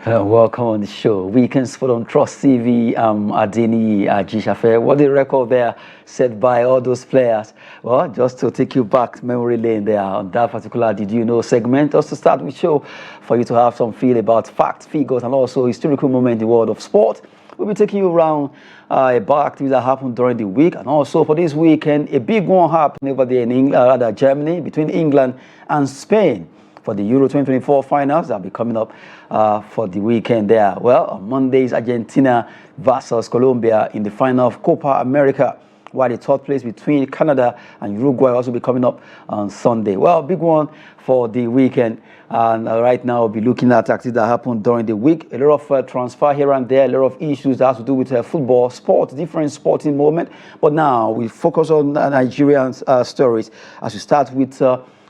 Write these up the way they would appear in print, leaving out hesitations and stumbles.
Welcome on the show. Weekend Sport on Trust TV. Adeni Ajishafe. What the record there set by all those players? Well, just to take you back memory lane there on that particular Did You Know segment, just to start with show for you to have some feel about facts, figures, and also historical moment in the world of sport. We'll be taking you around about activities that happened during the week, and also for this weekend, a big one happened over there in England, Germany, between England and Spain, for the Euro 2024 finals that will be coming up for the weekend there. Well, on Mondays, Argentina versus Colombia in the final of Copa America, while the third place between Canada and Uruguay will also be coming up on Sunday. Well, big one for the weekend. And right now, we'll be looking at activities that happened during the week. A lot of transfer here and there, a lot of issues that have to do with football, sports, different sporting moment. But now we focus on Nigerian stories. As we start with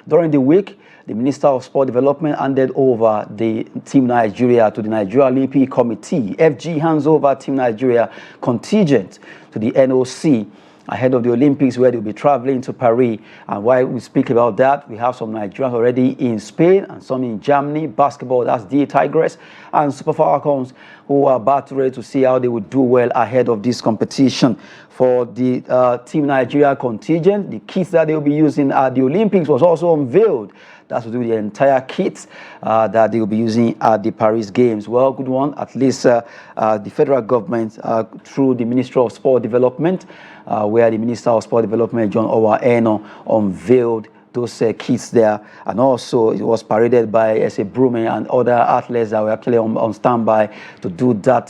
during the week, the Minister of Sport Development handed over the Team Nigeria to the Nigeria Olympic Committee. FG hands over Team Nigeria contingent to the NOC ahead of the Olympics, where they'll be traveling to Paris. And while we speak about that, we have some Nigerians already in Spain and some in Germany. Basketball, that's the Tigers and Super Falcons, who are about ready to see how they would do well ahead of this competition. For the Team Nigeria contingent, the kits that they'll be using at the Olympics was also unveiled. That's to do with the entire kit that they will be using at the Paris Games. Well, good one. At least the federal government, through the Ministry of Sport Development, where the Minister of Sport Development, John Owaheno, unveiled those kits there, and also it was paraded by S.A. Brume and other athletes that were actually on standby to do that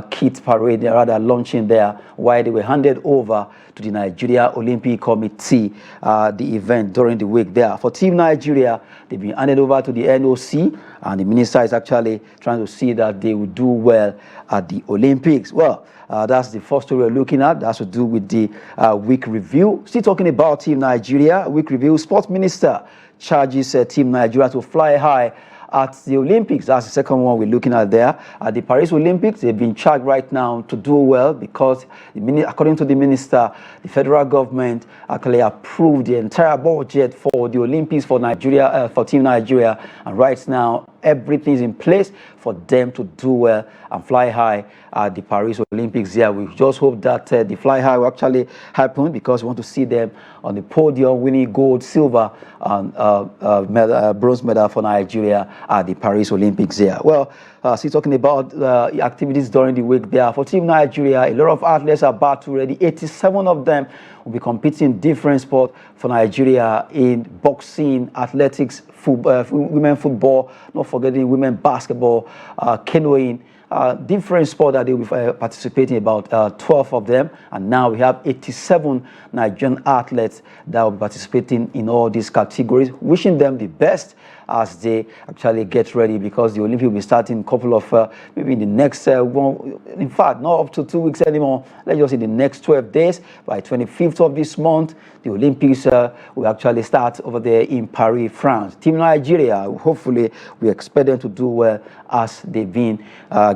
kit parade, rather launching there, while they were handed over to the Nigeria Olympic Committee, the event during the week there. For Team Nigeria, they've been handed over to the NOC, and the minister is actually trying to see that they will do well at the Olympics. Well, that's the first story we're looking at. That's to do with the week review. Still talking about Team Nigeria, week review. Sports Minister charges Team Nigeria to fly high at the Olympics. That's the second one we're looking at there. At the Paris Olympics, they've been charged right now to do well because, according to the minister, the federal government actually approved the entire budget for the Olympics for Nigeria, for Team Nigeria. And right now, everything is in place for them to do well and fly high at the Paris Olympics. Yeah, we just hope that the fly high will actually happen, because we want to see them on the podium winning gold, silver, and bronze medal for Nigeria at the Paris Olympics. Yeah. Well, still talking about activities during the week there. For Team Nigeria, a lot of athletes are battle ready. 87 of them will be competing in different sports for Nigeria in boxing, athletics, football, women football, not forgetting women basketball, canoeing, different sports that they will be participating, about 12 of them. And now we have 87 Nigerian athletes that will be participating in all these categories. Wishing them the best as they actually get ready, because the Olympics will be starting in a couple of, maybe in the next, in fact, not up to 2 weeks anymore. Let's just say the next 12 days. By 25th of this month, the Olympics will actually start over there in Paris, France. Team Nigeria, hopefully, we expect them to do well, as they've been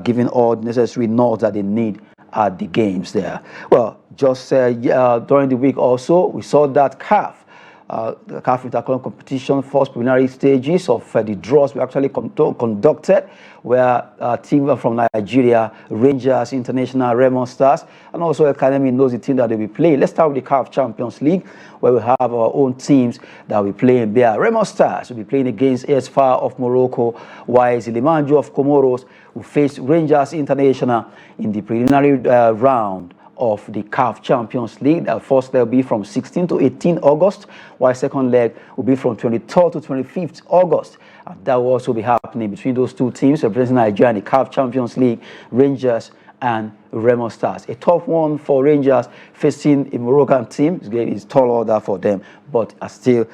given all the necessary nods that they need at the games there. Well, just during the week also, we saw that the CAF Interclub competition first preliminary stages of the draws were actually conducted, where a team from Nigeria, Rangers International, Remo Stars, and also Academy knows the team that they will play. Let's start with the CAF Champions League, where we have our own teams that will be playing there. Remo Stars will be playing against AS FAR of Morocco, while Zilimanjo of Comoros will face Rangers International in the preliminary round of the CAF Champions League. The first leg will be from 16 to 18 August, while second leg will be from 23rd to 25th August. And that will also be happening between those two teams representing Nigeria in the CAF Champions League, Rangers and Remo Stars. A tough one for Rangers facing a Moroccan team. It's tall order for them, but still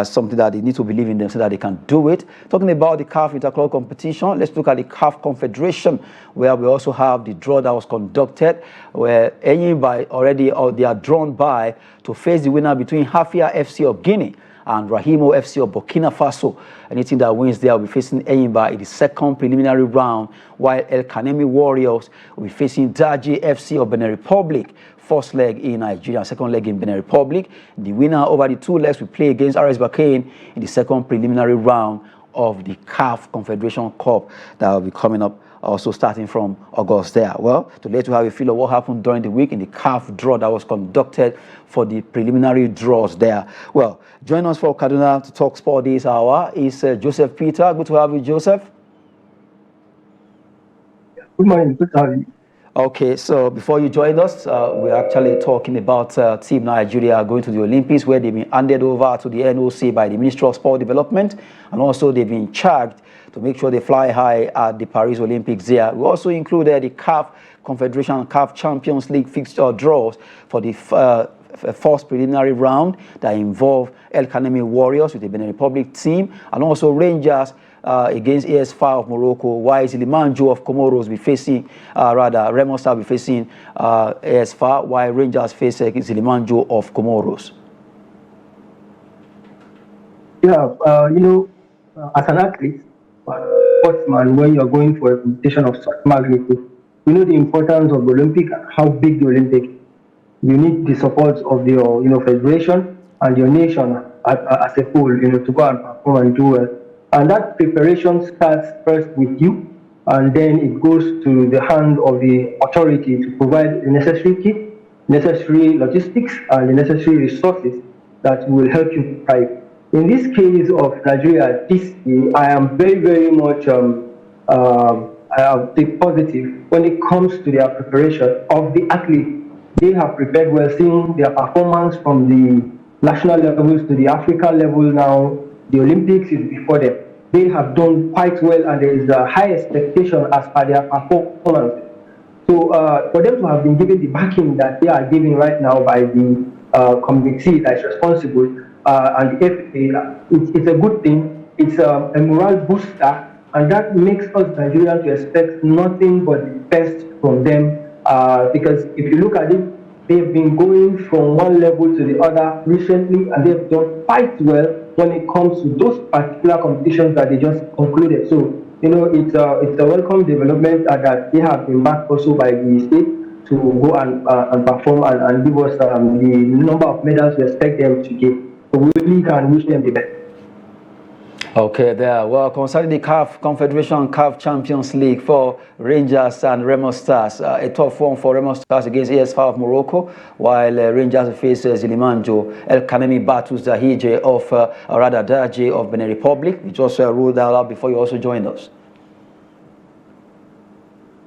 something that they need to believe in them so that they can do it. Talking about the CAF Interclub competition, let's look at the CAF Confederation, where we also have the draw that was conducted, where Enyimba already, they are drawn by to face the winner between Hafia FC of Guinea and Rahimo FC of Burkina Faso. Anything that wins there will be facing Enyimba in the second preliminary round, while El Kanemi Warriors will be facing Daji FC of Benin Republic. First leg in Nigeria, second leg in Benin Republic. The winner over the two legs will play against RS Bakane in the second preliminary round of the CAF Confederation Cup that will be coming up also starting from August there. Well, to let you have a feel of what happened during the week in the CAF draw that was conducted for the preliminary draws there. Well, join us for Kaduna to talk sport this hour is Joseph Peter. Good to have you, Joseph. Good morning. Good to have you. Okay, so before you join us, we're actually talking about Team Nigeria going to the Olympics, where they've been handed over to the NOC by the Ministry of Sport Development, and also they've been charged to make sure they fly high at the Paris Olympics there. We also included the CAF Confederation and CAF Champions League fixture draws for the first preliminary round that involve El Kanemi Warriors with the Benin Republic team, and also Rangers against AS FAR of Morocco, while Zilimanjo of Comoros be facing, Remo Stars be facing AS FAR, while Rangers face Zilimanjo of Comoros. Yeah, as an athlete, sportsman, when you're going for a competition of such magnitude, you know the importance of the Olympic and how big the Olympic is. You need the support of your, federation and your nation as a whole, to go and perform and do well. And that preparation starts first with you, and then it goes to the hand of the authority to provide the necessary kit, necessary logistics, and the necessary resources that will help you thrive. In this case of Nigeria this year, I am very, very much positive when it comes to their preparation of the athlete. They have prepared well, seeing their performance from the national levels to the African level now. The Olympics is before them. They have done quite well, and there is a high expectation as per their performance. So for them to have been given the backing that they are giving right now by the committee that is responsible and the FA, it's a good thing. It's a morale booster, and that makes us Nigerians to expect nothing but the best from them. Because if you look at it, they've been going from one level to the other recently, and they've done quite well when it comes to those particular competitions that they just concluded. So, it's a welcome development that they have been backed also by the state to go and perform and give us the number of medals we expect them to give. So we really can wish them the best. Okay, there. Well, concerning the CAF Confederation CAF Champions League for Rangers and Remo Stars, a tough one for Remo Stars against AS FAR of Morocco, while Rangers face Zilimanjo. El Kanemi battles Dahije Daje of Benin Republic. We just ruled that out before you also joined us.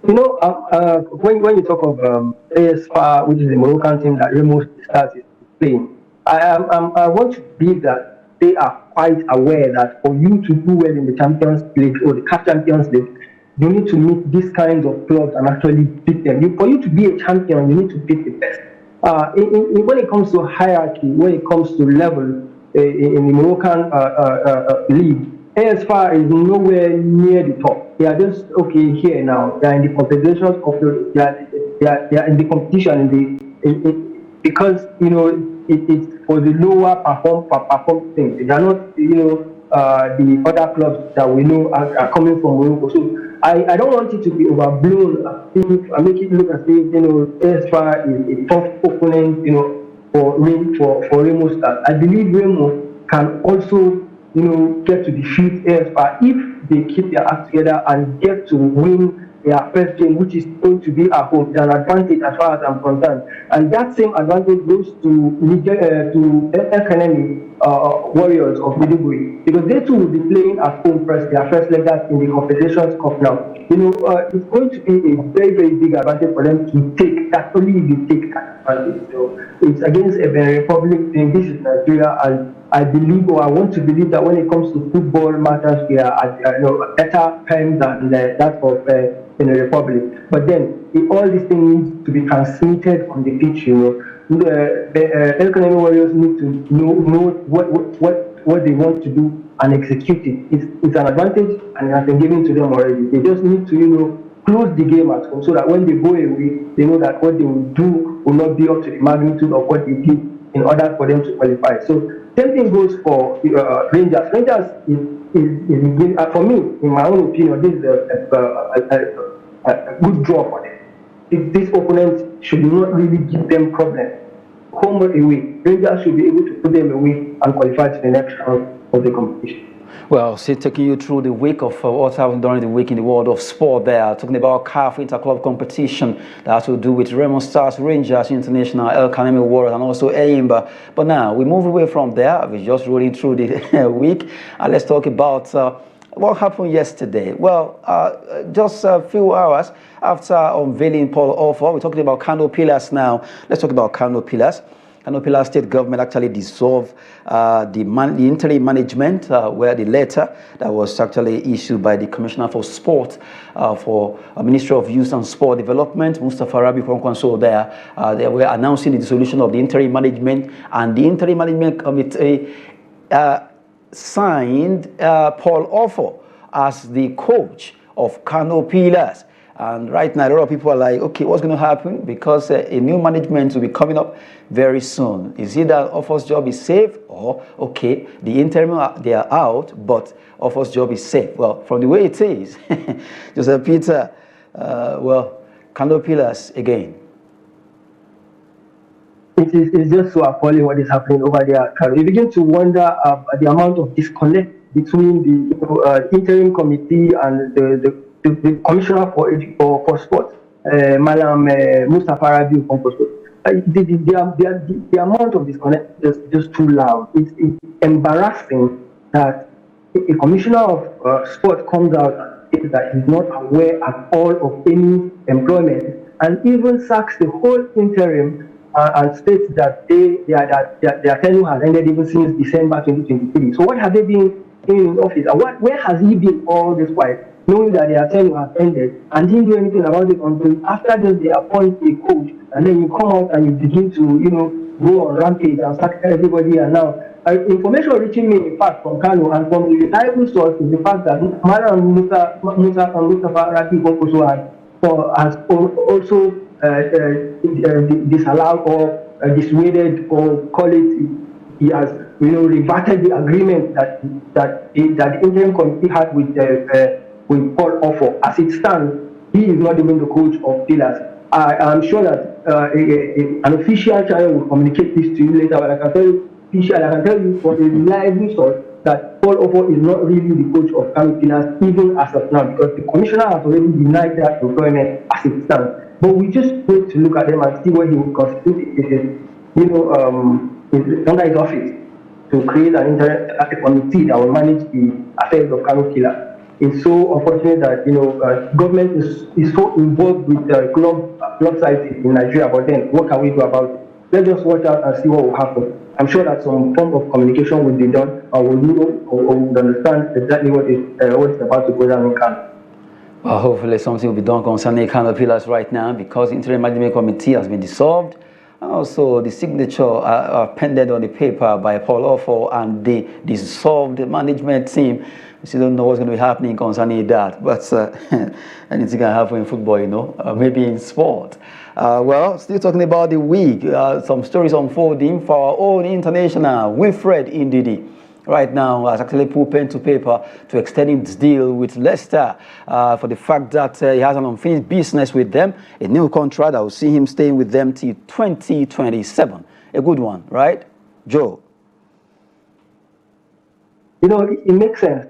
When you talk of AS FAR, which is the Moroccan team that Remo Stars is playing, I want to believe that they are quite aware that for you to do well in the Champions League or the CAF Champions League, you need to meet these kinds of clubs and actually beat them. For you to be a champion, you need to beat the best. When it comes to hierarchy, when it comes to level in the Moroccan league, AS FAR is nowhere near the top. They are just okay here now. They are in the competitions of they are in the competition because it's for the lower perform things. They are not the other clubs that we know are coming from Morocco. So I don't want it to be overblown. I make it look as if AS FAR is a tough opponent for Remo Stars. I believe Remo can also get to defeat AS FAR if they keep their act together and get to win their first game, which is going to be at home. It's an advantage as far as I'm concerned. And that same advantage goes to El Kanemi Warriors of Wimbledon, because they too will be playing at home first, their first leg in the Confederations Cup now. It's going to be a very, very big advantage for them to take that, only if you take that advantage. So it's against a Benin Republic thing. This is Nigeria, and I believe, or I want to believe, that when it comes to football matters, we are at better time than that of in the Republic. But then all these things need to be transmitted on the pitch. The El Kanemi Warriors need to know what they want to do and execute it. It's an advantage, and it has been given to them already. They just need to close the game at home, so that when they go away, they know that what they will do will not be up to the magnitude of what they did in order for them to qualify. So same thing goes for Rangers. Rangers is for me, in my own opinion, this is a good draw for them. This opponent should not really give them problems. Home or away, Rangers should be able to put them away and qualify to the next round of the competition. Well, still taking you through the week of what's happened during the week in the world of sport there. Talking about CAF Interclub competition that has to do with Raymond Stars, Rangers International, El Kanemi Warriors, and also Eimba. But now, we move away from there. We're just rolling through the week. And let's talk about what happened yesterday. Well, just a few hours after unveiling Paul Offer, we're talking about Kano Pillars now. Let's talk about Kano Pillars. Kano Pillars State government actually dissolved the interim management, where the letter that was actually issued by the Commissioner for Sport for Ministry of Youth and Sport Development, Mustafa Rabi Kwankwanso there, they were announcing the dissolution of the interim management, and the interim management committee signed Paul Offer as the coach of Kano Pillars. And right now, a lot of people are like, okay, what's going to happen? Because a new management will be coming up very soon. Is it that Offer's job is safe? Or, okay, the interim, they are out, but Offer's job is safe? Well, from the way it is, Joseph Peter, well, Kano Pillars again. It's just so appalling what is happening over there. You begin to wonder the amount of disconnect between the interim committee and the commissioner for sport, Malam Mustafa Rabi Kwankwanso. The amount of disconnect is just too loud. It's embarrassing that a commissioner of sport comes out and says that he's not aware at all of any employment, and even sacks the whole interim and states that their tenure has ended even since December 2023. So what have they been doing in office? And where has he been all this while, knowing that their tenure has ended, and didn't do anything about it until after they appoint a coach, and then you come out and you begin to, go on rampage and sack everybody. And now, information reaching me, in fact, from Kano and from the reliable source is the fact that Madam Mustafa Rabi Kwankwanso has also disallowed or dissuaded, or call it, he has reverted the agreement that the interim committee had with Paul Offer. As it stands, he is not even the coach of Pillars. I am sure that an official channel will communicate this to you later, but I can tell you from a reliable source that Paul Offer is not really the coach of Kano Pillars, even as of now, because the commissioner has already denied that employment as it stands. But we just need to look at them and see what he will constitute under his office to create a committee that will manage the affairs of Kano Pillars. It's so unfortunate that government is so involved with club sites in Nigeria. But then, what can we do about it? Let's just watch out and see what will happen. I'm sure that some form of communication will be done, and we'll understand exactly what is about to go down in Kano. Well, hopefully something will be done concerning Kano Pillars right now, because the interim management committee has been dissolved. And also, the signature are pended on the paper by Paul Offer and the dissolved management team. We still don't know what's going to be happening concerning that, but anything can happen in football, maybe in sport. Well, still talking about the week, some stories unfolding for our own international, Wilfred Ndidi. Right now, has actually put pen to paper to extending his deal with Leicester for the fact that he has an unfinished business with them, a new contract that will see him staying with them till 2027. A good one, right, Joe? It makes sense.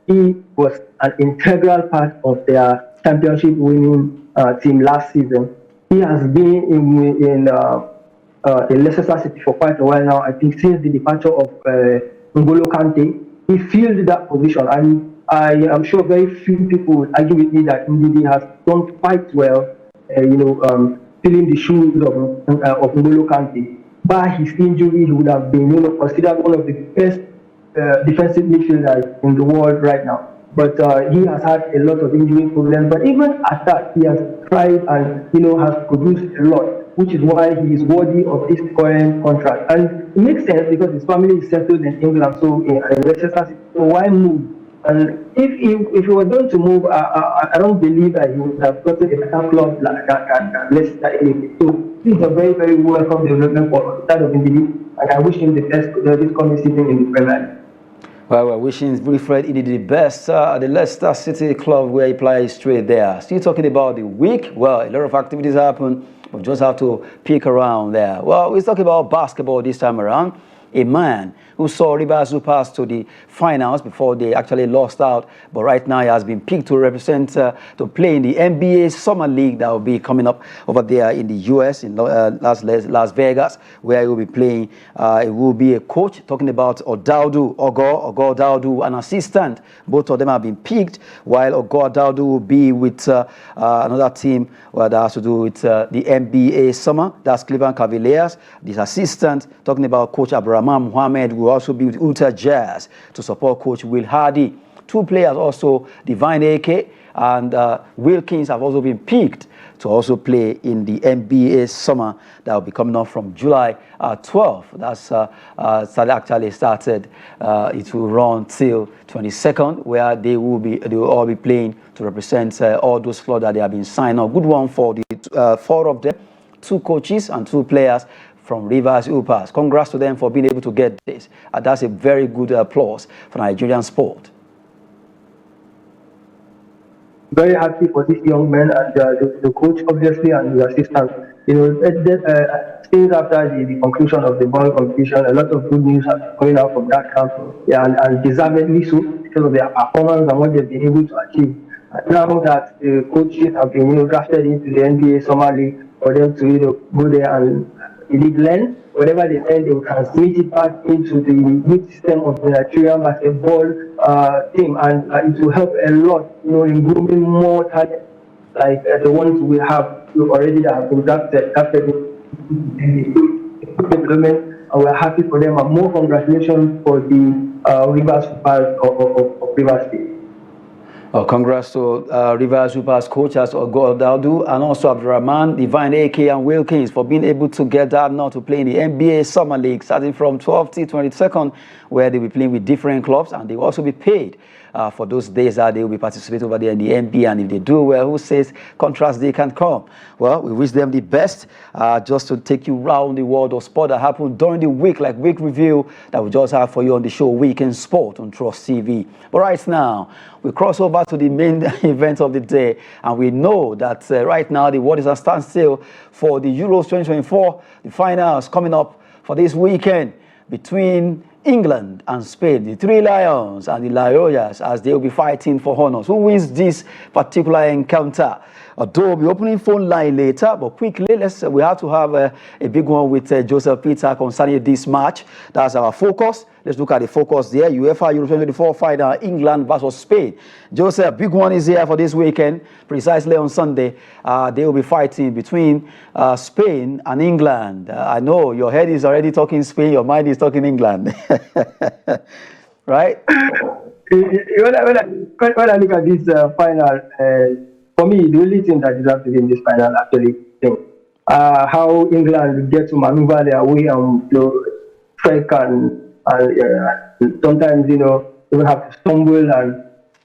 He was an integral part of their championship-winning team last season. He has been in Leicester City for quite a while now. I think since the departure of N'Golo Kante, he filled that position, and I am sure very few people would argue with me that Ndidi has done quite well, filling the shoes of N'Golo Kante. By his injury, he would have been considered one of the best defensive midfielders in the world right now. But he has had a lot of injury problems. But even at that, he has tried and has produced a lot, which is why he is worthy of this current contract. And it makes sense because his family is settled in England, so in Leicester City. So why move? And if he was going to move, I don't believe that he would have gotten a better club than Leicester anyway. So this is a very, very welcome development for the side of Ndidi, and I wish him the best this coming season in the Premier League. Well, we're wishing Wilfred Ndidi the best at the Leicester City club where he plays straight there. Still talking about the week. Well, a lot of activities happen. We just have to peek around there. Well, we're talking about basketball this time around. a man who saw Rivers pass to the finals before they actually lost out. But right now he has been picked to represent, to play in the NBA Summer League that will be coming up over there in the US, in Las Vegas, where he will be playing. It will be a coach, talking about Ogo Daudu, an assistant. Both of them have been picked, while Ogo Daudu will be with another team that has to do with the NBA Summer. That's Cleveland Cavaliers. This assistant, talking about Coach Abraham Mohammed, will also be with Utah Jazz to support Coach Will Hardy. Two players also, Divine AK and Wilkins, have also been picked to also play in the NBA Summer that will be coming up from July 12th. That's actually started. It will run till 22nd, where they will all be playing to represent all those clubs that they have been signed up. Good one for the four of them, two coaches and two players from Rivers Upas. Congrats to them for being able to get this. That's a very good applause for Nigerian sport. Very happy for this young man and the coach, obviously, and the assistant. Since after the conclusion of the ball competition, a lot of good news are coming out from that camp, and deservedly so, because of their performance and what they've been able to achieve. And now that the coaches have been drafted into the NBA Summer League, for them to go there and learn whatever they learn, they will transmit it back into the youth system of the Nigerian basketball team, and it will help a lot, in grooming more talent like the ones we have already that have been drafted in development, and we're happy for them. And more congratulations for the Rivers of Rivers State. Congrats to Rivers Upas coaches Ogo Daudu and also Abdurrahman, Divine AK and Wilkins for being able to get that now to play in the NBA Summer League starting from 12th to 22nd, where they'll be playing with different clubs, and they will also be paid for those days that they will be participating over there in the NBA. And if they do well, who says contrast they can come? Well, we wish them the best. Just to take you around the world of sport that happened during the week, like week review that we just have for you on the show Weekend Sport on Trust TV. But right now, we cross over to the main event of the day, and we know that right now the world is at standstill for the Euros 2024, the finals coming up for this weekend between England and Spain, the Three Lions and the Lioyas, as they will be fighting for honors. Who wins this particular encounter? Although we'll be opening phone line later, but quickly, we have to have a big one with Joseph Peter concerning this match. That's our focus. Let's look at the focus there. UEFA Euro 2024 final, England versus Spain. Joseph, big one is here for this weekend, precisely on Sunday. They will be fighting between Spain and England. I know your head is already talking Spain, your mind is talking England. Right? When I look at this final, for me, the only thing that is up to in this final actually is how England get to maneuver their way and trek and sometimes even have to stumble, and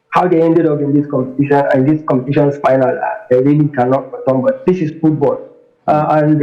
how they ended up in this competition and this competition's final. They really cannot perform, but this is football. And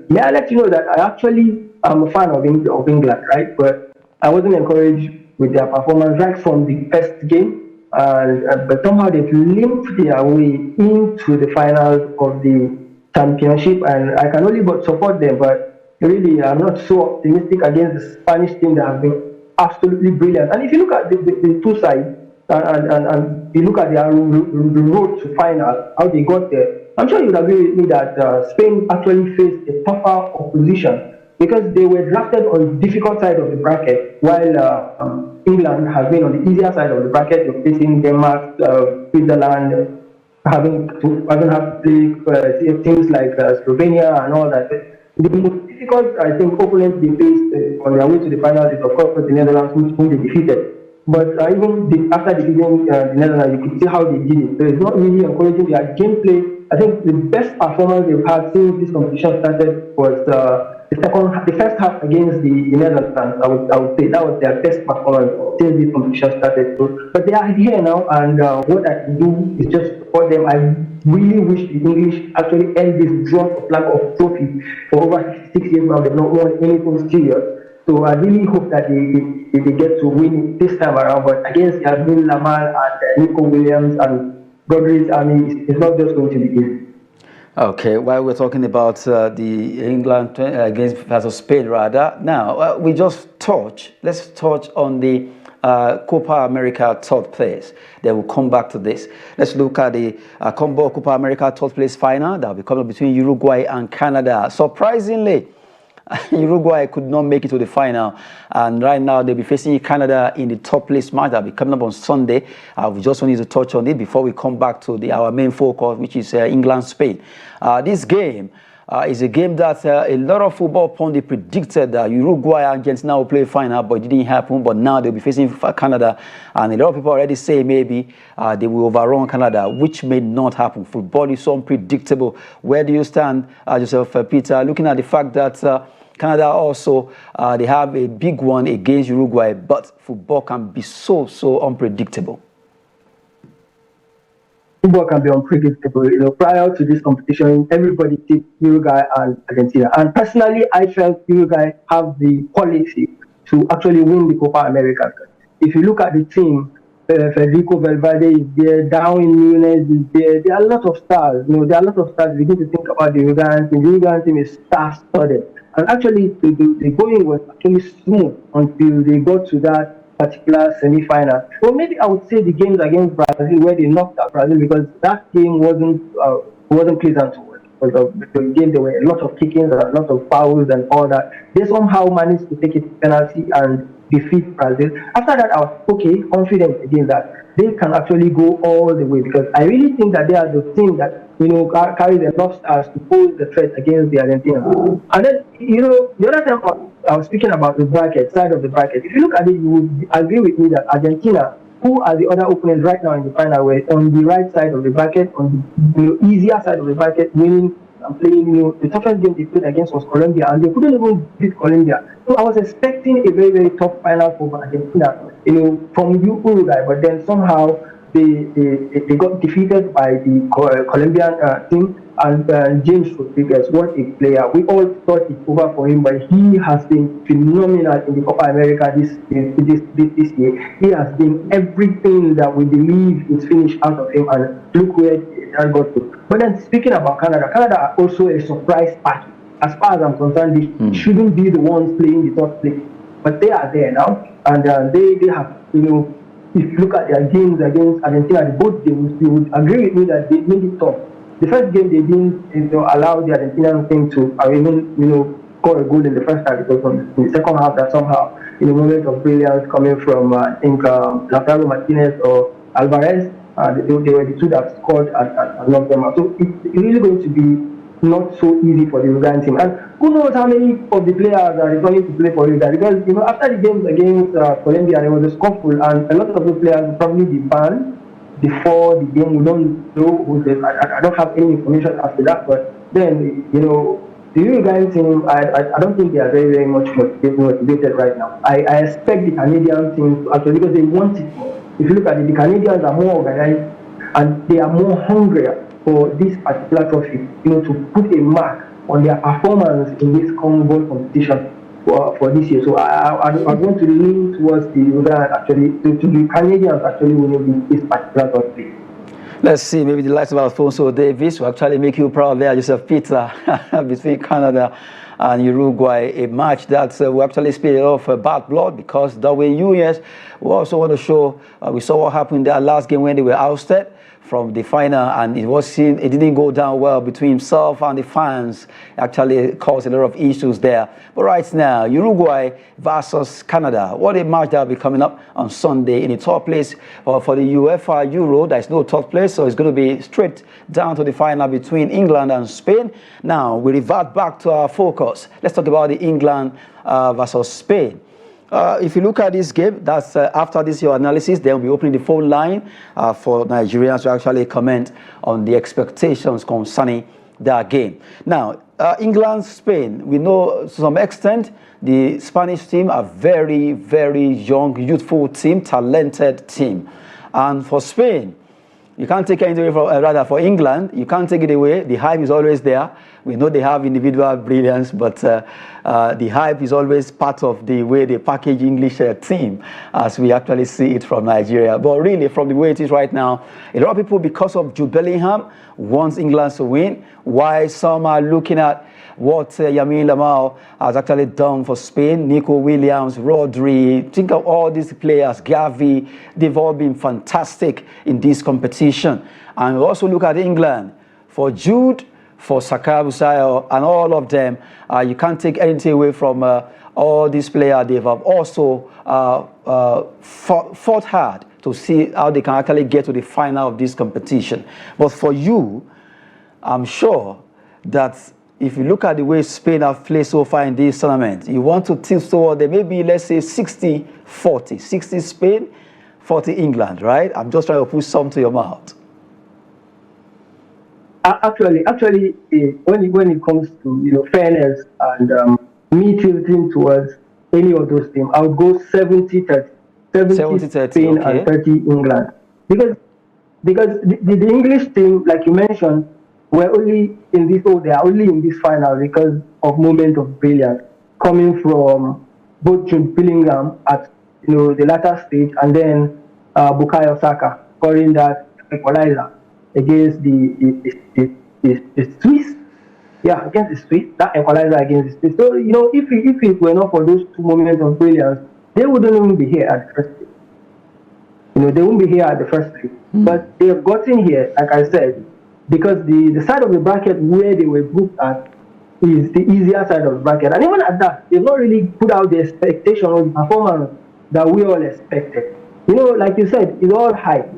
may I let you know that I actually am a fan of England, right? But I wasn't encouraged with their performance right from the first game. But somehow they've limped their way into the finals of the championship, and I can only but support them. But really, I'm not so optimistic against the Spanish team that have been absolutely brilliant. And if you look at the two sides and you look at their the road to final, how they got there, I'm sure you would agree with me that Spain actually faced a tougher opposition because they were drafted on the difficult side of the bracket, while England has been on the easier side of the bracket. You're facing Denmark, Switzerland, having to play teams like Slovenia and all that. The most difficult, I think, opponents they faced on their way to the final is, of course, the Netherlands, whom they defeated. But even after defeating the Netherlands, you could see how they did it. So it's not really encouraging their gameplay. I think the best performance they've had since this competition started was the first half against the Netherlands. I would say that was their best performance since this competition started. So, but they are here now, and what I can do is just support them. I really wish the English actually end this drop of lack of trophy for over 56 years now. They've not won anything serious. So I really hope that they get to win this time around. But against Yasmin Lamal and Nico Williams and Godric's army, it's not just going to be easy. Okay, while we're talking about the England against versus Spain, rather, now let's touch on the Copa America third place. Then we'll come back to this. Let's look at the Combo Copa America third place final that will be coming between Uruguay and Canada. Surprisingly, Uruguay could not make it to the final, and right now they'll be facing Canada in the top place match that will be coming up on Sunday. We just wanted to touch on it before we come back to our main focus, which is England-Spain. This game is a game that a lot of football pundits predicted that Uruguay and Argentina will play final, but it didn't happen. But now they'll be facing Canada, and a lot of people already say maybe they will overrun Canada, which may not happen. Football is so unpredictable. Where do you stand, Joseph Peter, looking at the fact that Canada also, they have a big one against Uruguay, but football can be so unpredictable. Football can be unpredictable. You know, prior to this competition, everybody tipped Uruguay and Argentina. And personally, I felt Uruguay have the quality to actually win the Copa America. If you look at the team, Federico Valverde is there, Darwin Núñez is there. There are a lot of stars. You know, there are a lot of stars. We need to think about the Uruguayan team. The Uruguayan team is star-studded. And actually, the going was actually smooth until they got to that particular semi-final. Well, maybe I would say the games against Brazil, where they knocked out Brazil, because that game wasn't pleasant to watch. Because the game, there were a lot of kickings, a lot of fouls and all that. They somehow managed to take it to penalty and defeat Brazil. After that, I was confident again that they can actually go all the way, because I really think that they are the team that, you know, carries enough stars to pose the threat against the Argentina. And then, you know, the other time I was speaking about the side of the bracket. If you look at it, you would agree with me that Argentina, who are the other opponents right now in the final, were on the right side of the bracket, on the, you know, easier side of the bracket, winning and playing. You know, the toughest game they played against was Colombia, and they couldn't even beat Colombia. So I was expecting a very, very tough final for Argentina, you know, from Uruguay, but then somehow they got defeated by the Colombian team. And James Rodriguez, what a player. We all thought it's over for him, but he has been phenomenal in the Copa America this year. He has been everything that we believe is finished out of him, and look where that got to. But then speaking about Canada are also a surprise party. As far as I'm concerned, they shouldn't be the ones playing the third place. But they are there now, and they have, you know, if you look at their games against Argentina, both games, you would agree with me that they made it tough. The first game, they didn't, you know, allow the Argentinian team to even, you know, score a goal in the first half, because in the second half, that somehow, in a moment of brilliance coming from, I think, Lautaro Martinez or Alvarez, they were the two that scored and knocked them out. So it's really going to be not so easy for the Uruguayan team. And who knows how many of the players are returning to play for Uruguay? Because, you know, after the games against Colombia, there was a scuffle, and a lot of those players will probably be banned before the game. We don't know who they are. I don't have any information after that, but then, you know, the Uruguayan team, I don't think they are very, very much motivated right now. I expect the Canadian team to actually, because they want it more. If you look at it, the Canadians are more organized, and they are more hungrier for this particular trophy, you know, to put a mark on their performance in this Commonwealth competition for this year. So I want to lean towards the Uruguayan actually, to the Canadians actually winning this particular trophy. Let's see, maybe the likes of Alfonso Davis will actually make you proud there, Joseph Peter, between Canada and Uruguay, a match that will actually spill a lot of bad blood, because Darwin Núñez, we also want to show, we saw what happened in that last game when they were ousted from the final, and it didn't go down well between himself and the fans. Actually caused a lot of issues there. But right now, Uruguay versus Canada, what a match that will be coming up on Sunday in the top place for the Uefa Euro. There's no top place, so it's going to be straight down to the final between England and Spain. Now we revert back to our focus. Let's talk about the England versus Spain. If you look at this game, that's after this your analysis, then we'll be opening the phone line for Nigerians to actually comment on the expectations concerning that game. Now, England, Spain, we know to some extent the Spanish team are very, very young, youthful team, talented team. And for Spain, You can't take anything away from, rather for England, you can't take it away. The hype is always there. We know they have individual brilliance, but the hype is always part of the way they package English team, as we actually see it from Nigeria. But really, from the way it is right now, a lot of people, because of Jude Bellingham, wants England to win, while some are looking at what Lamine Yamal has actually done for Spain. Nico Williams, Rodri, think of all these players, Gavi, they've all been fantastic in this competition. And we also look at England. For Jude, for Saka, Busayo, and all of them, you can't take anything away from all these players. They have also fought hard to see how they can actually get to the final of this competition. But for you, I'm sure that if you look at the way Spain have played so far in this tournament, you want to tilt toward them, maybe let's say 60-40, 60 Spain, 40 England, right? I'm just trying to put some to your mouth. Actually, when it comes to fairness and me tilting towards any of those teams, I'll go 70-30. 70-30 Spain, okay, and 30 England. Because the English team, like you mentioned, were only in this, they are only in this final because of moment of brilliance coming from both Jude Bellingham at the latter stage, and then Bukayo Saka scoring that equalizer against the Swiss. Yeah, against the Swiss, that equalizer against the Swiss. So if it were not for those two moments of brilliance, they wouldn't even be here at the first place. They won't be here at the first place. But they have gotten here, like I said, because the side of the bracket where they were grouped at is the easier side of the bracket. And even at that, they've not really put out the expectation of the performance that we all expected. Like you said, it's all hype.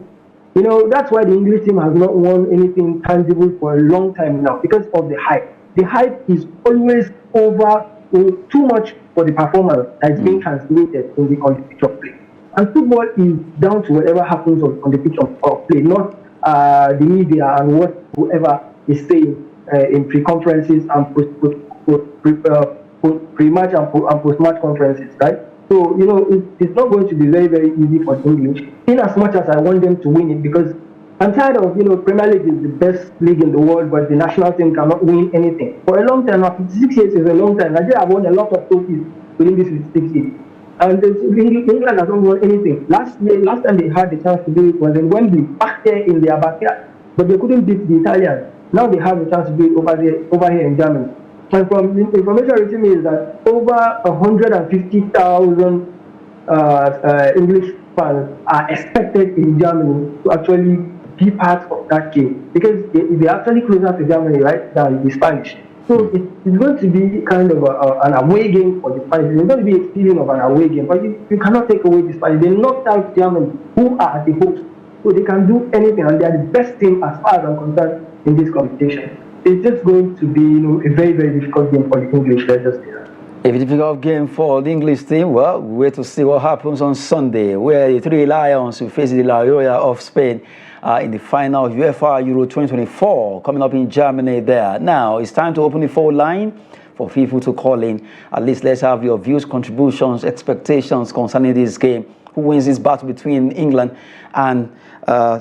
That's why the English team has not won anything tangible for a long time now, because of the hype. The hype is always over too much for the performance that's being translated on the pitch of play. And football is down to whatever happens on the pitch of play, not the media and whoever is saying in pre-conferences and pre-match and post-match conferences, right? So, it's not going to be very, very easy for English, in as much as I want them to win it, because I'm tired of, Premier League is the best league in the world, but the national team cannot win anything. For a long time, now 56 years is a long time. Nigeria have won a lot of trophies within this 56 years. And England has not won anything. Last time they had the chance to do it was in Wembley, back there in their backyard. But they couldn't beat the Italians. Now they have a chance to do it over here in Germany. And from the information reaching me is that over 150,000 English fans are expected in Germany to actually be part of that game, because they're actually closer to Germany, right, than the Spanish. So it's going to be kind of an away game for the Spanish. It's going to be a feeling of an away game, but you cannot take away the Spanish. They knocked out Germany, who are the hosts, so they can do anything, and they are the best team as far as I'm concerned in this competition. It's just going to be, a very, very difficult game for the English. Let's just say that. A difficult game for the English team. Well, we wait to see what happens on Sunday, where the Three Lions will face the La Roya of Spain in the final of Uefa Euro 2024, coming up in Germany there. Now, it's time to open the phone line for people to call in. At least let's have your views, contributions, expectations concerning this game. Who wins this battle between England and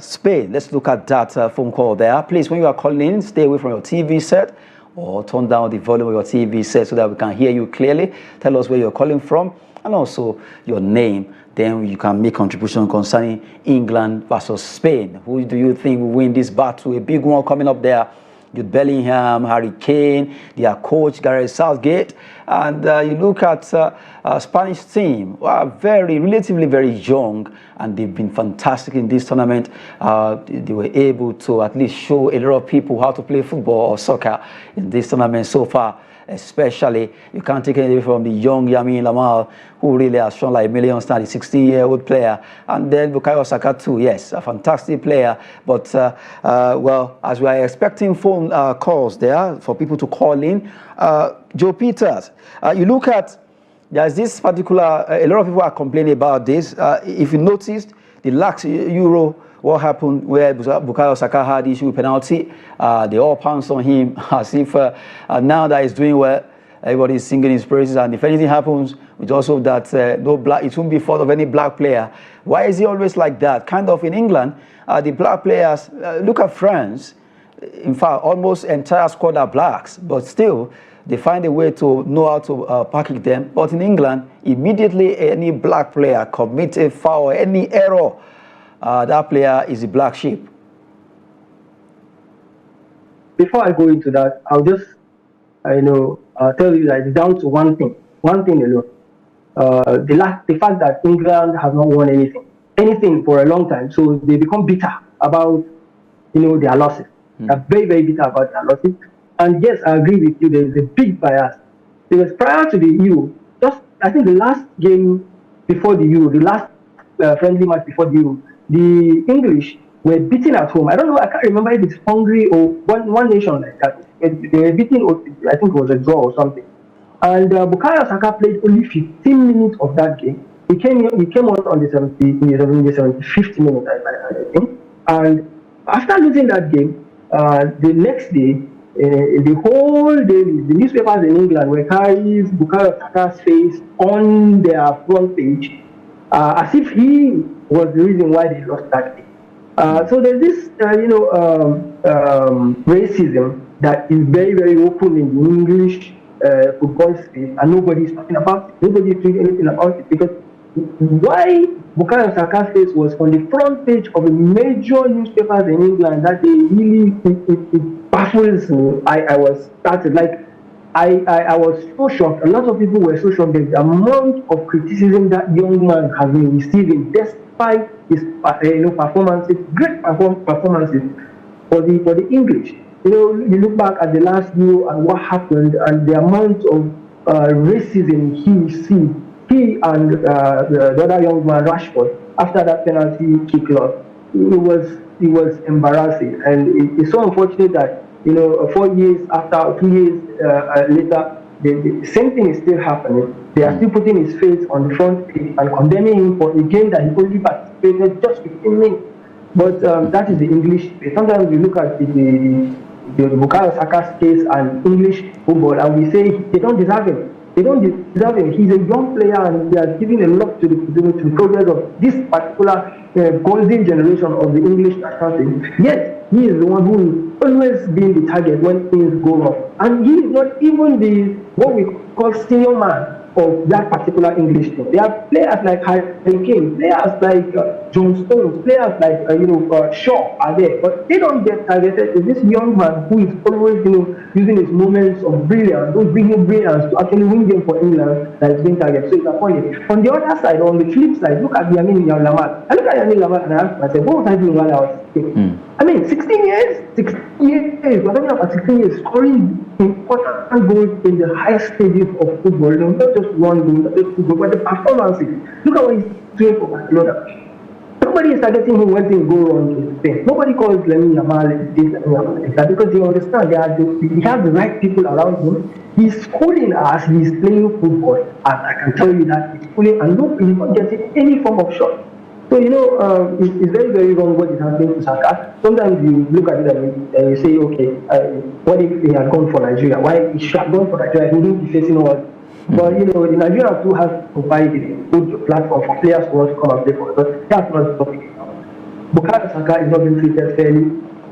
Spain? Let's look at that phone call there. Please, when you are calling in, stay away from your TV set or turn down the volume of your TV set so that we can hear you clearly. Tell us where you're calling from and also your name. Then you can make contribution concerning England versus Spain. Who do you think will win this battle? A big one coming up there. Jude Bellingham, Harry Kane, their coach Gareth Southgate, and you look at Spanish team, relatively very young, and they've been fantastic in this tournament. They were able to at least show a lot of people how to play football or soccer in this tournament so far. Especially, you can't take anything from the young Lamine Yamal, who really has shown like a million stars, the 16-year-old player. And then Bukayo Saka too, yes, a fantastic player. But, well, as we are expecting phone calls there for people to call in, Joe Peters, you look at, there's this particular, a lot of people are complaining about this. If you noticed, the last Euro, what happened where Bukayo Saka had issue with penalty, they all pounced on him as if now that he's doing well, Everybody's singing his praises, and if anything happens, we just hope that no black, it won't be fault of any black player. Why is he always like that? Kind of in England, the black players, look at France. In fact, almost entire squad are blacks, but still, they find a way to know how to package them. But in England, immediately any black player commits a foul, any error, that player is a black sheep. Before I go into that, I'll just, tell you that it's down to one thing alone. The fact that England has not won anything for a long time, so they become bitter about, their losses. They're very, very bitter about their losses. And yes, I agree with you. There is a big bias because prior to the Euro, I think the last game before the Euro, the last friendly match before the Euro, the English were beaten at home. I don't know. I can't remember if it's Hungary or one nation like that. They were beaten. I think it was a draw or something. And Bukayo Saka played only 15 minutes of that game. He came on the 75th minute, I think. And after losing that game, the next day, the whole day, the newspapers in England were carrying Bukayo Saka's face on their front page, as if he was the reason why they lost that game. So there's this, racism that is very, very open in the English football space, and nobody is talking about it. Nobody is doing anything about it because why Bukayo Saka's face was on the front page of a major newspapers in England that they really it baffles me. I was started like I was so shocked. A lot of people were so shocked at the amount of criticism that young man has been receiving despite his performances, great performances for the English. You look back at the last Euro and what happened and the amount of racism he received. He and the other young man, Rashford, after that penalty kick loss, it was embarrassing, and it's so unfortunate that 4 years after, 2 years later, the same thing is still happening. They are still putting his face on the front page and condemning him for a game that he only participated just 15 minutes. But that is the English space. Sometimes we look at the Bukayo Saka's case and English football, and we say they don't deserve him. They don't deserve him. He's a young player, and he has given a lot to the progress of this particular golden generation of the English national team. Yet he is the one who is always being the target when things go wrong, and he is not even the what we call senior man of that particular English team. There are players like Harry Kane, players like John Stones, players like Shaw are there, but they don't get targeted. It's this young man who is always using his moments of brilliance, those bringing brilliance to actually win game for England that is being targeted. So it's appointed. On the other side, on the flip side, look at Yamin Yamal. I look at Yamin Yamal and I ask myself, what was I doing while I was 16? I mean, 16 years. We're talking about 16 years, scoring important goals in the highest stages of football. Not just one goal, not just two goals, but the performances. Look at what he's doing for Barcelona. Nobody is targeting him when things go wrong in Spain. Nobody calls Lamine Yamal this, Lamine Yamal that, because they understand he has the right people around him. He's schooling as he's playing football, and I can tell you that he's schooling, and look, he's not getting any form of shot. So, it's very, very wrong what is happening to Saka. Sometimes you look at it and you say, okay, what if he had gone for Nigeria? Why he should have gone for Nigeria? He wouldn't be facing all. But, the Nigeria too has provided a good platform for players who want to come and play for us. But that's not the topic. Bukayo Saka is not being treated fairly,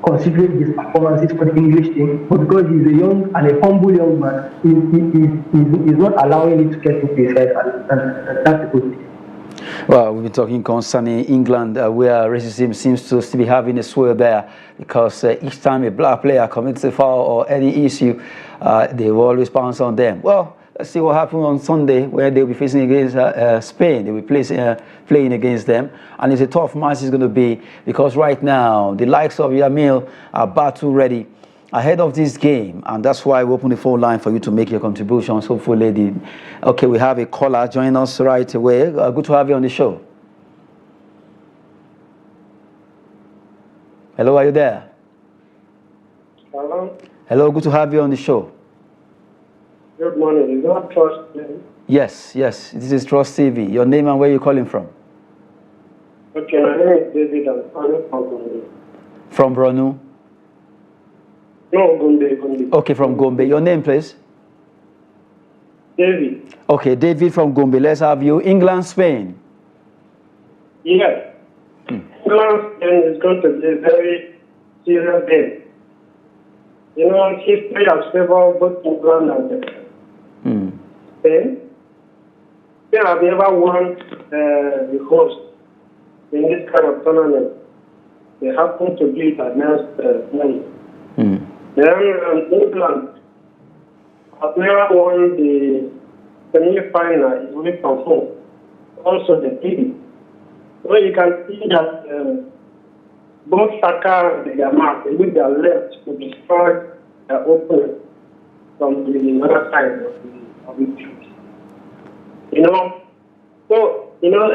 considering his performances for the English team, but because he's a young and a humble young man, he's not allowing it to get into his head, and that's the good thing. Well, we've been talking concerning England, where racism seems to still be having a sway there, because each time a black player commits a foul or any issue, they will always bounce on them. Well, let's see what happens on Sunday, where they'll be facing against Spain. They'll be playing against them, and it's a tough match it's going to be, because right now the likes of Yamil are battle ready ahead of this game, and that's why we open the phone line for you to make your contributions. Hopefully, okay, we have a caller join us right away. Good to have you on the show. Hello, are you there? Hello. Hello, good to have you on the show. Good morning. Is that Trust TV? Yes, this is Trust TV. Your name and where you're calling from? Okay, my name is David. I'm calling from Gombe. From Bronu? No, Gombe. Okay, from Gombe. Your name, please? David. Okay, David from Gombe. Let's have you. England, Spain. Yes. England, Spain is going to be a very serious game. You know, history has favored both England and Spain. Spain have never won the host in this kind of tournament. They happen to be it against money. Then England have never won the semi-final away from home. Also the TV. So you can see that both Saka and Yamal, they use their left to destroy their opponent from the other side of the field. You know, so, you know,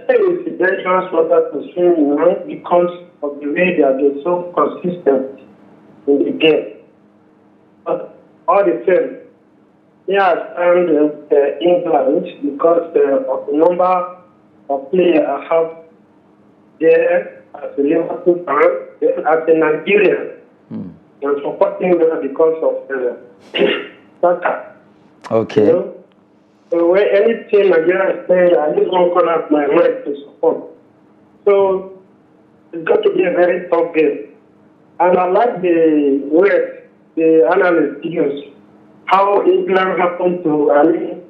Spain is a dangerous water to swim in because of the way they are being so consistent in the game. But all the same, yes, and England, because of the number of players I have there as a Liverpool fan, as a Nigerian, I'm supporting them because of Saka. Okay. You know? So when any team Nigeria is playing, I just won't call out my mind to support. So it's got to be a very tough game. And I like the way the analyst gives how England happened to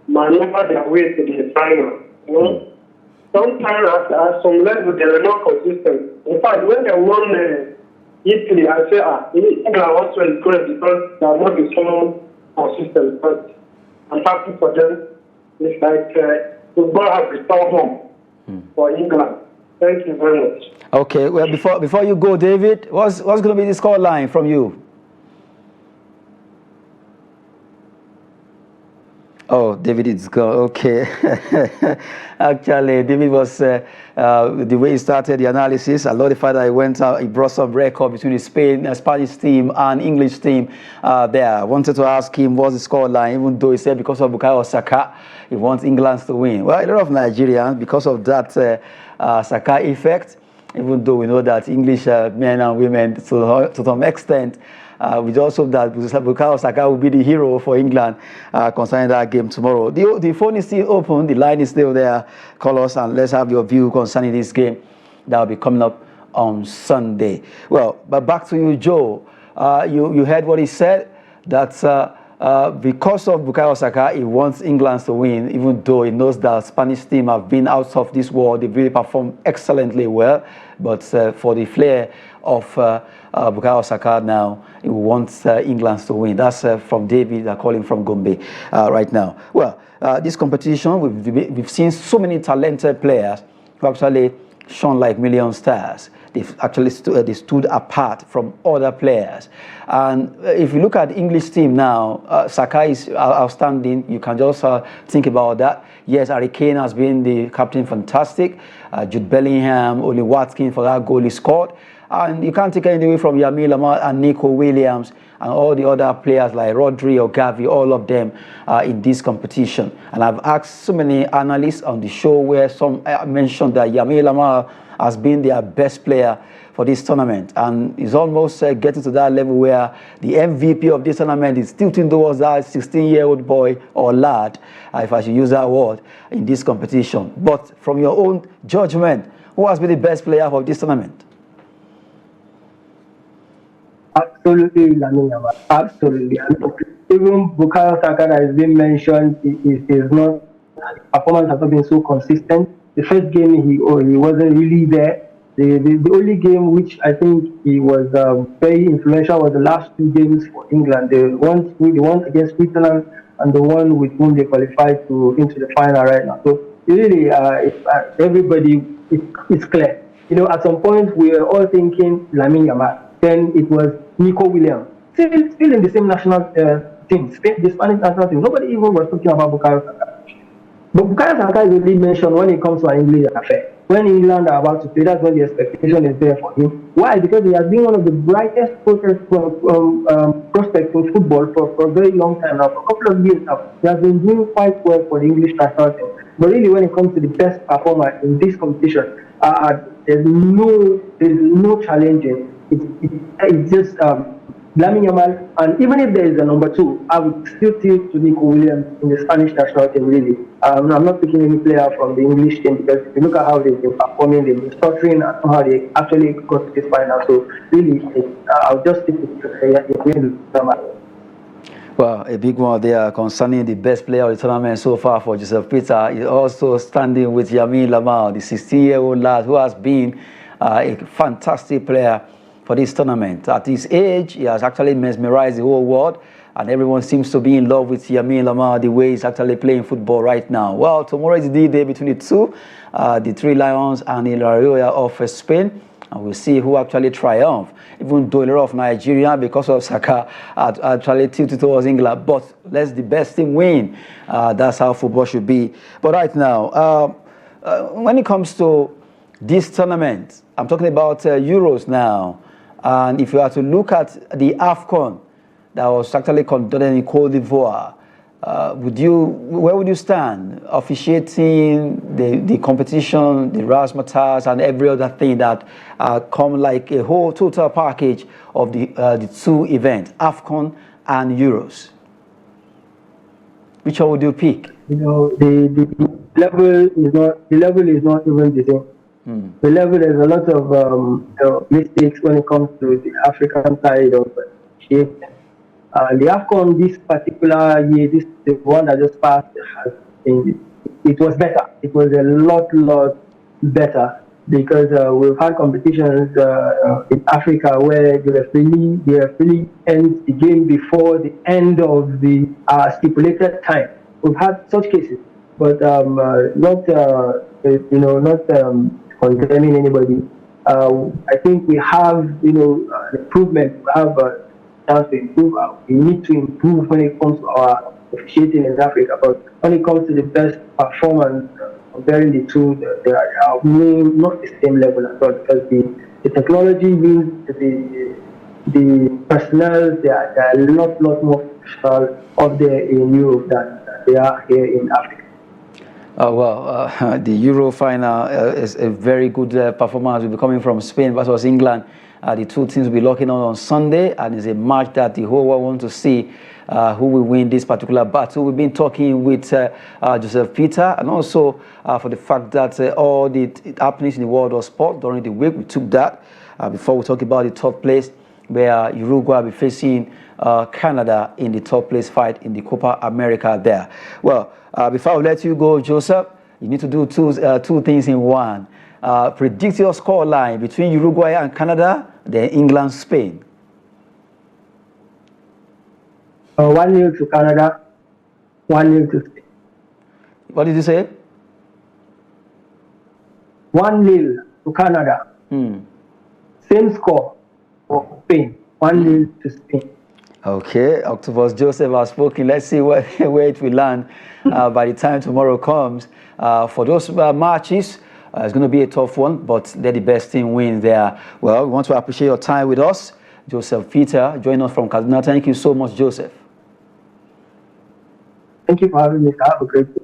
maneuver their way to the final. You know? Sometimes at some level they are not consistent. In fact, when they won Italy, I say, England also is great because they are not so consistent. But I'm happy for them. It's like football has returned home for England. Thank you very much. Okay, well, before you go, David, what's going to be the score line from you? Oh, David is gone. Okay. Actually, David was, the way he started the analysis, I love the fact that he went out, he brought some record between the Spanish team and English team there. I wanted to ask him what's the score line, even though he said because of Bukayo Saka, he wants England to win. Well, a lot of Nigerians, because of that Saka effect, even though we know that English men and women, to some extent, we just hope that Bukayo Saka will be the hero for England concerning that game tomorrow. The phone is still open, the line is still there. Call us and let's have your view concerning this game that will be coming up on Sunday. Well, but back to you, Joe. You heard what he said, that because of Bukayo Saka, he wants England to win, even though he knows that Spanish team have been out of this world. They really performed excellently well, but for the flair of Bukayo Saka now, he wants England to win. That's from David, calling from Gombe right now. Well, this competition, we've seen so many talented players who actually shone like million stars. They've actually they stood apart from other players. And if you look at the English team now, Saka is outstanding. You can just think about that. Yes, Harry Kane has been the captain, fantastic. Jude Bellingham, Oli Watkins for that goal he scored. And you can't take anything away from Yamil Lamar and Nico Williams and all the other players like Rodri or Gavi, all of them in this competition. And I've asked so many analysts on the show where some mentioned that Yamil Lamar has been their best player for this tournament. And he's almost getting to that level where the MVP of this tournament is tilting towards that 16-year-old boy or lad, if I should use that word, in this competition. But from your own judgment, who has been the best player of this tournament? Absolutely, Lamine Yamal. Absolutely. And even Bukayo Saka has been mentioned, his performance has not been so consistent. The first game he wasn't really there. The only game which I think he was very influential was the last two games for England. The one against Switzerland and the one with whom they qualified into the final right now. So really, everybody, it's clear. You know, at some point we were all thinking Lamine Yamal. Then it was Nico Williams, still in the same national team, the Spanish national team. Nobody even was talking about Bukayo Saka. But Bukayo Saka is really mentioned when it comes to an English affair. When England are about to play, that's when the expectation is there for him. Why? Because he has been one of the brightest prospects in football for a very long time now. For a couple of years now, he has been doing quite well for the English national team. But really, when it comes to the best performer in this competition, there's no challenging. It's just Lamine Yamal, and even if there is a number 2, I would still take to Nico Williams in the Spanish national team, really. I'm not picking any player from the English team because if you look at how they've been performing, they've been stuttering, and how they actually got to this final. So, really, I'll just stick to Yamal. Well, a big one there concerning the best player of the tournament so far for Joseph Peter is also standing with Lamine Yamal, the 16-year-old lad who has been a fantastic player for this tournament. At his age, he has actually mesmerized the whole world, and everyone seems to be in love with Lamine Yamal, the way he's actually playing football right now. Well, tomorrow is the D-Day between the two, the Three Lions and the La Rioja of Spain, and we'll see who actually triumph. Even though a lot of Nigeria, because of Saka, actually tilted towards England, but let the best team win. That's how football should be. But right now, when it comes to this tournament, I'm talking about Euros now. And if you are to look at the AFCON that was actually conducted in Cote d'Ivoire, where would you stand officiating the competition, the razzmatazz, and every other thing that come like a whole total package of the two events, AFCON and Euros? Which one would you pick? You know, the level is not even the same. The level, there's a lot of mistakes when it comes to the African side of shape. The AFCON this particular year, the one that just passed, it was better. It was a lot better because we've had competitions in Africa where the referee ends the game before the end of the stipulated time. We've had such cases, but not condemning anybody. I think we have improvement. We have chance to improve. We need to improve when it comes to our officiating in Africa. But when it comes to the best performance, comparing the two, they are not the same level at all. Because the technology means the personnel, they are a lot more professional up there in Europe than they are here in Africa. The Euro final is a very good performance. Will be coming from Spain versus England. The two teams will be locking on Sunday, and it's a match that the whole world wants to see who will win this particular battle. We've been talking with Joseph Peter, and also for the fact that all the happenings in the world of sport during the week, we took that before we talk about the third place, where Uruguay will be facing Canada in the third place fight in the Copa America there. Well, before I let you go, Joseph, you need to do two things in one. Predict your score line between Uruguay and Canada, then England, Spain. 1-0 to Canada, 1-0 to Spain. What did you say? 1-0 to Canada. Same score for Spain, 1-0 to Spain. Okay, Octopus Joseph has spoken. Let's see where it will land by the time tomorrow comes. For those matches, it's going to be a tough one, but let the best team win there. Well, we want to appreciate your time with us. Joseph Peter, join us from Kaduna. Thank you so much, Joseph. Thank you for having me. Have a great day.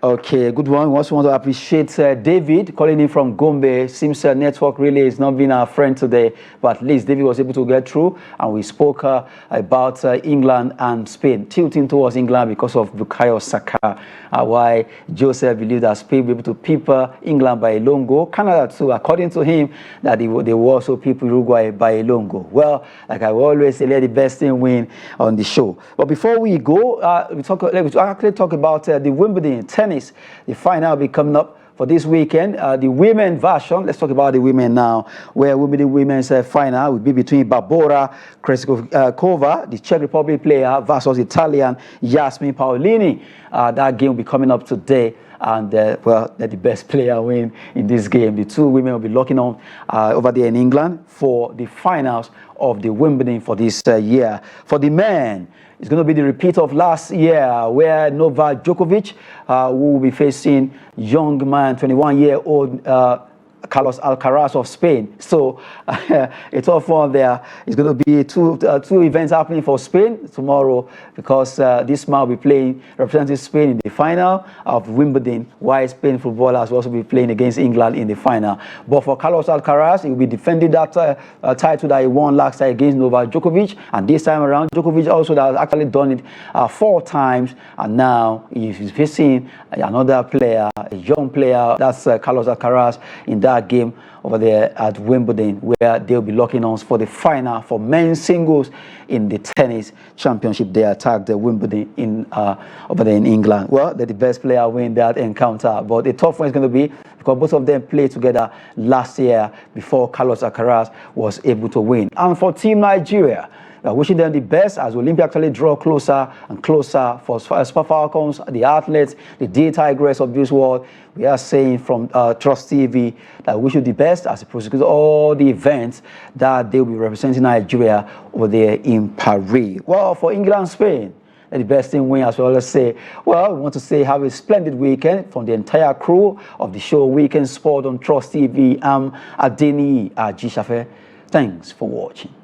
Okay, good one. We also want to appreciate David calling in from Gombe. Seems network really is not being our friend today, but at least David was able to get through, and we spoke about England and Spain, tilting towards England because of Bukayo Saka. Why Joseph believed that Spain will be able to pepper England by a long goal. Canada too, according to him, that they will also pepper Uruguay by a long goal. Well, like I always say, let the best team win on the show. But before we go, we actually talk about the Wimbledon tennis. The final will be coming up for this weekend. The women version, let's talk about the women now, where Wimbledon women's final will be between Barbora Krejcikova, the Czech Republic player, versus Italian Yasmin Paolini. That game will be coming up today. And, let the best player win in this game. The two women will be locking on over there in England for the finals of the Wimbledon for this year. For the men, it's going to be the repeat of last year, where Novak Djokovic, who will be facing young man, 21-year-old Carlos Alcaraz of Spain. So a tough one there. It's going to be two events happening for Spain tomorrow, because this man will be playing, representing Spain in the final of Wimbledon, while Spain footballers will also be playing against England in the final. But for Carlos Alcaraz, he will be defending that title that he won last time against Novak Djokovic, and this time around, Djokovic also has actually done it 4 times, and now he's facing another player, a young player, that's Carlos Alcaraz, in that game over there at Wimbledon, where they'll be locking arms for the final for men's singles in the tennis championship. They attacked the Wimbledon in over there in England. Well, they're the best player win that encounter, but the tough one is going to be because both of them played together last year before Carlos Alcaraz was able to win. And for Team Nigeria, we are wishing them the best as Olympia actually draw closer and closer for Super Falcons, the athletes, the D Tigress of this world. We are saying from Trust TV that we wish you the best as it prosecutes all the events that they will be representing Nigeria over there in Paris. Well, for England and Spain, the best thing win, as we always say. Well, we want to say have a splendid weekend from the entire crew of the show Weekend Sport on Trust TV. I'm Adeni Ajishafe. Thanks for watching.